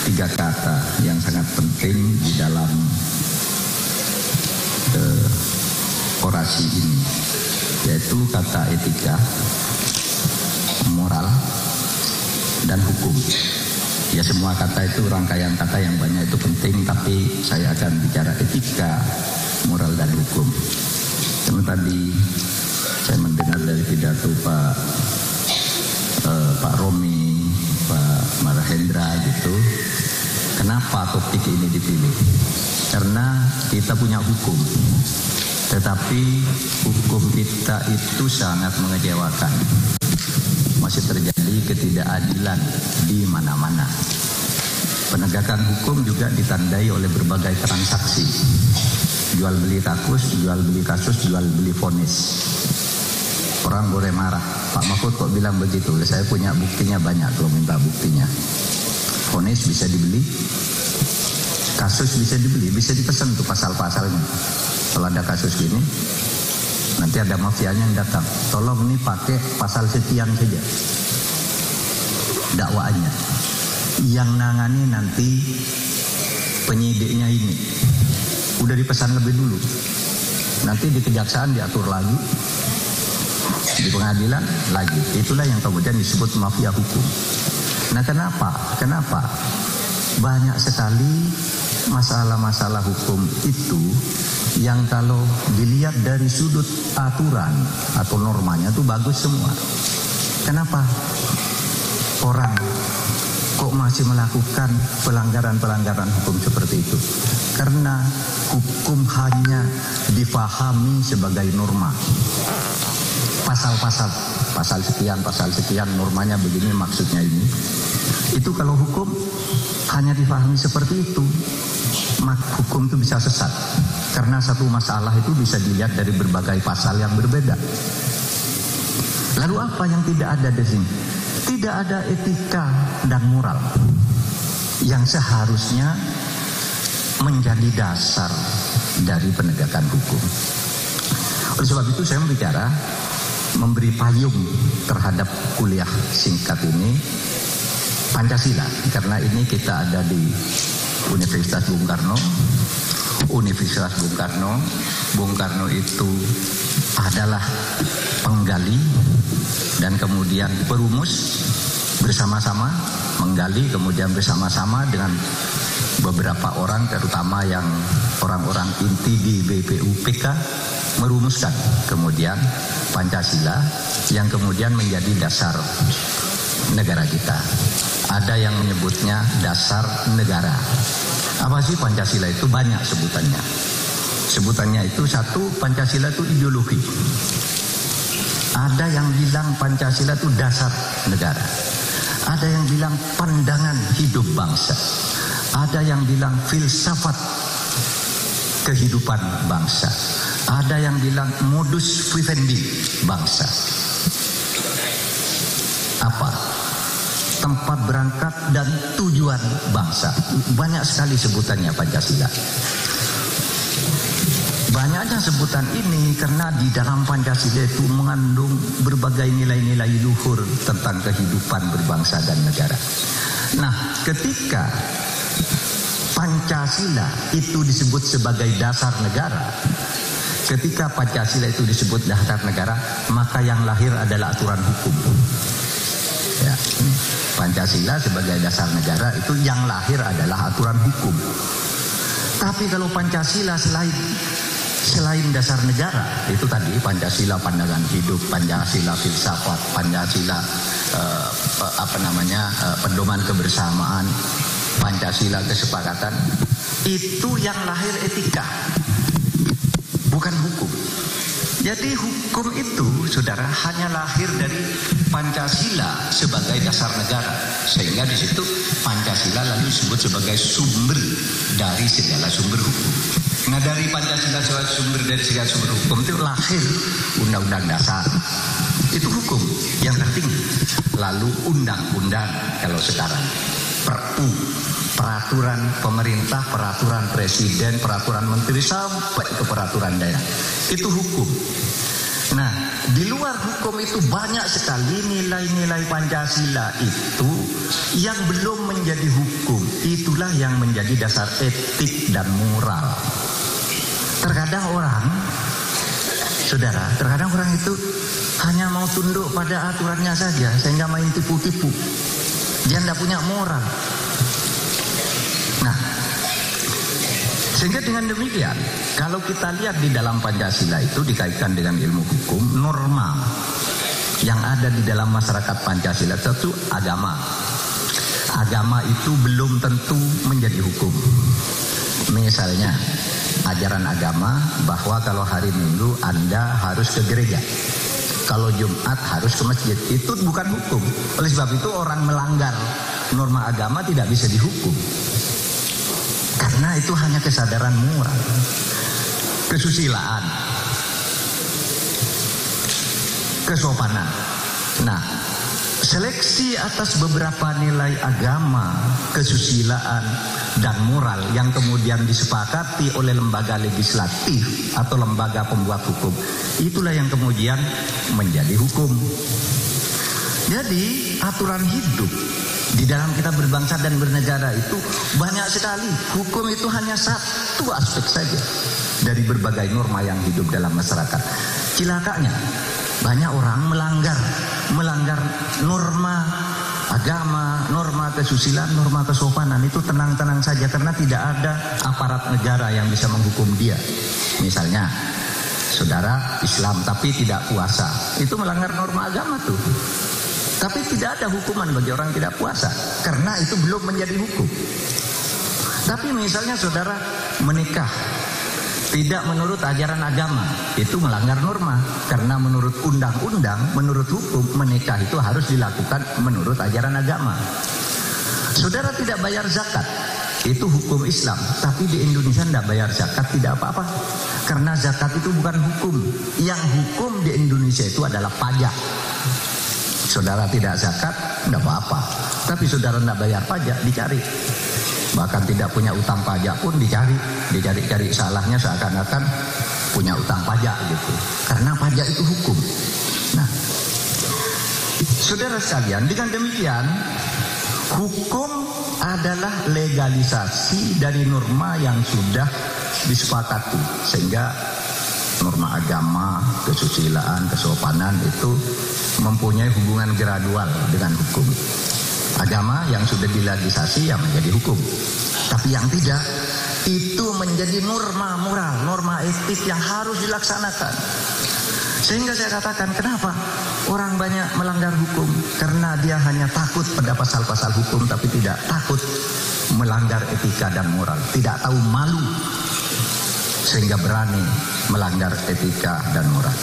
tiga kata yang sangat penting di dalam orasi ini, yaitu kata etika, moral, dan hukum. Ya, semua kata itu rangkaian kata yang banyak itu penting, tapi saya akan bicara etika, moral, dan hukum. Karena tadi saya mendengar dari pidato Pak Romi, Pak Mahendra gitu. Kenapa topik ini dipilih? Karena kita punya hukum, tetapi hukum kita itu sangat mengecewakan. Masih terjadi ketidakadilan di mana-mana. Penegakan hukum juga ditandai oleh berbagai transaksi. Jual beli kasus, jual beli kasus, jual beli vonis. Orang boleh marah, Pak Mahfud kok bilang begitu? Saya punya buktinya banyak kalau minta buktinya. Vonis bisa dibeli, kasus bisa dibeli, bisa dipesan tuh pasal-pasalnya. Kalau ada kasus gini, nanti ada mafianya yang datang, tolong nih pakai pasal sekian saja dakwaannya. Yang nangani nanti penyidiknya ini, udah dipesan lebih dulu. Nanti di kejaksaan diatur lagi, di pengadilan lagi. Itulah yang kemudian disebut mafia hukum. Nah, kenapa banyak sekali masalah-masalah hukum itu yang kalau dilihat dari sudut aturan atau normanya itu bagus semua. Kenapa orang kok masih melakukan pelanggaran-pelanggaran hukum seperti itu? Karena hukum hanya difahami sebagai norma. Pasal sekian, normanya begini, maksudnya ini. Itu kalau hukum hanya difahami seperti itu, maka hukum itu bisa sesat. Karena satu masalah itu bisa dilihat dari berbagai pasal yang berbeda. Lalu apa yang tidak ada di sini? Tidak ada etika dan moral yang seharusnya menjadi dasar dari penegakan hukum. Oleh sebab itu saya memberi payung terhadap kuliah singkat ini Pancasila, karena ini kita ada di Universitas Bung Karno. Universitas Bung Karno, Bung Karno itu adalah penggali dan kemudian perumus, bersama-sama menggali, kemudian bersama-sama dengan beberapa orang, terutama yang orang-orang inti di BPUPK, merumuskan kemudian Pancasila yang kemudian menjadi dasar negara kita. Ada yang menyebutnya dasar negara. Apa sih Pancasila itu? Banyak sebutannya. Sebutannya itu satu, Pancasila itu ideologi. Ada yang bilang Pancasila itu dasar negara. Ada yang bilang pandangan hidup bangsa. Ada yang bilang filsafat kehidupan bangsa. Ada yang bilang modus vivendi bangsa. Apa? Tempat berangkat dan tujuan bangsa. Banyak sekali sebutannya Pancasila. Banyaknya sebutan ini karena di dalam Pancasila itu mengandung berbagai nilai-nilai luhur tentang kehidupan berbangsa dan negara. Nah, ketika Pancasila itu disebut sebagai dasar negara, ketika Pancasila itu disebut dasar negara, maka yang lahir adalah aturan hukum. Ya, Pancasila sebagai dasar negara itu yang lahir adalah aturan hukum. Tapi kalau Pancasila selain dasar negara, itu tadi Pancasila pandangan hidup, Pancasila filsafat, Pancasila pedoman kebersamaan, Pancasila kesepakatan, itu yang lahir etika, bukan hukum. Jadi hukum itu, saudara, hanya lahir dari Pancasila sebagai dasar negara, sehingga di situ Pancasila lalu disebut sebagai sumber dari segala sumber hukum. Nah, dari Pancasila sebagai sumber dari segala sumber hukum itu lahir Undang-Undang Dasar. Itu hukum yang tertinggi. Lalu undang-undang, kalau sekarang Perpu, peraturan pemerintah, peraturan presiden, peraturan menteri, sampai ke peraturan daerah. Itu hukum. Nah, di luar hukum itu banyak sekali nilai-nilai Pancasila itu yang belum menjadi hukum. itulah yang menjadi dasar etik dan moral. Terkadang orang, saudara, terkadang orang itu hanya mau tunduk pada aturannya saja, sehingga main tipu-tipu. Dia tidak punya moral. Nah, sehingga dengan demikian, kalau kita lihat di dalam Pancasila itu dikaitkan dengan ilmu hukum, norma yang ada di dalam masyarakat Pancasila itu agama. Agama itu belum tentu menjadi hukum. Misalnya, ajaran agama bahwa kalau hari Minggu Anda harus ke gereja, kalau Jumat harus ke masjid, itu bukan hukum. Oleh sebab itu orang melanggar norma agama tidak bisa dihukum, karena itu hanya kesadaran moral. Kesusilaan, kesopanan. Nah, seleksi atas beberapa nilai agama, kesusilaan, dan moral yang kemudian disepakati oleh lembaga legislatif atau lembaga pembuat hukum, itulah yang kemudian menjadi hukum. Jadi aturan hidup di dalam kita berbangsa dan bernegara itu banyak sekali. Hukum itu hanya satu aspek saja dari berbagai norma yang hidup dalam masyarakat. Cilakanya banyak orang melanggar norma agama, norma kesusilaan, norma kesopanan. Itu tenang-tenang saja karena tidak ada aparat negara yang bisa menghukum dia. Misalnya saudara Islam tapi tidak puasa, itu melanggar norma agama tuh. Tapi tidak ada hukuman bagi orang tidak puasa karena itu belum menjadi hukum. Tapi misalnya saudara menikah tidak menurut ajaran agama, itu melanggar norma. Karena menurut undang-undang, menurut hukum, menikah itu harus dilakukan menurut ajaran agama. Saudara tidak bayar zakat, itu hukum Islam. Tapi di Indonesia tidak bayar zakat, tidak apa-apa. Karena zakat itu bukan hukum. Yang hukum di Indonesia itu adalah pajak. Saudara tidak zakat, tidak apa-apa. Tapi saudara tidak bayar pajak, dicari. Bahkan tidak punya utang pajak pun dicari salahnya, seakan-akan punya utang pajak gitu. Karena pajak itu hukum. Nah, saudara sekalian, dengan demikian hukum adalah legalisasi dari norma yang sudah disepakati, sehingga norma agama, kesusilaan, kesopanan itu mempunyai hubungan gradual dengan hukum. Agama yang sudah dilegalisasi yang menjadi hukum, tapi yang tidak itu menjadi norma moral, norma etik yang harus dilaksanakan. Sehingga saya katakan, kenapa orang banyak melanggar hukum? Karena dia hanya takut pada pasal-pasal hukum, tapi tidak takut melanggar etika dan moral, tidak tahu malu, sehingga berani melanggar etika dan moral.